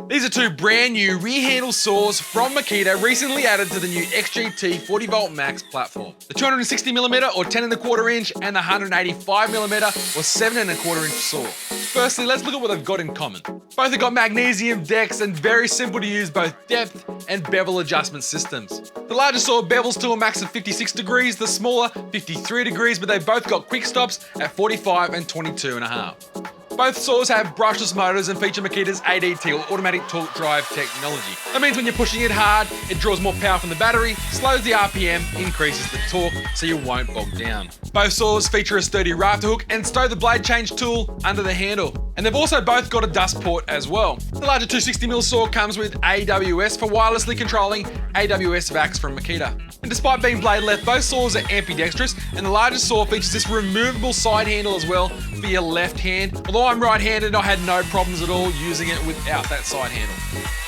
These are two brand new rear handle saws from Makita, recently added to the new XGT 40V Max platform. The 260mm or 10¼ inch and the 185mm or 7¼ inch saw. Firstly, let's look at what they've got in common. Both have got magnesium decks and very simple to use both depth and bevel adjustment systems. The larger saw bevels to a max of 56 degrees, the smaller 53 degrees, but they both got quick stops at 45 and 22.5. Both saws have brushless motors and feature Makita's ADT or automatic torque drive technology. That means when you're pushing it hard, it draws more power from the battery, slows the RPM, increases the torque so you won't bog down. Both saws feature a sturdy rafter hook and stow the blade change tool under the handle. And they've also both got a dust port as well. The larger 260mm saw comes with AWS for wirelessly controlling AWS VAX from Makita. And despite being blade left, both saws are ambidextrous, and the largest saw features this removable side handle as well for your left hand. Although I'm right-handed, I had no problems at all using it without that side handle.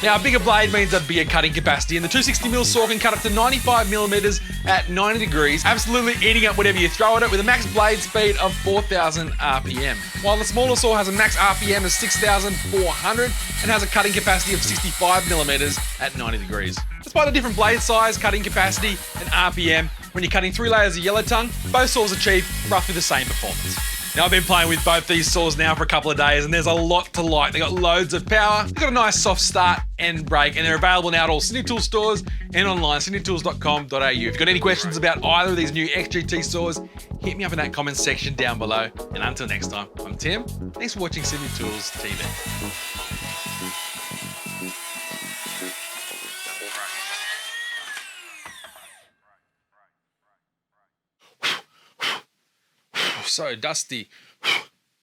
Now, a bigger blade means a bigger cutting capacity, and the 260mm saw can cut up to 95mm at 90 degrees, absolutely eating up whatever you throw at it with a max blade speed of 4,000 RPM. While the smaller saw has a max RPM of 6,400 and has a cutting capacity of 65mm at 90 degrees. Despite the different blade size, cutting capacity, and RPM, when you're cutting 3 layers of yellow tongue, both saws achieve roughly the same performance. Now, I've been playing with both these saws now for a couple of days, and there's a lot to like. They've got loads of power, they've got a nice soft start and brake, and they're available now at all Sydney Tool stores and online, sydneytools.com.au. If you've got any questions about either of these new XGT saws, hit me up in that comments section down below. And until next time, I'm Tim. Thanks for watching Sydney Tools TV. So dusty.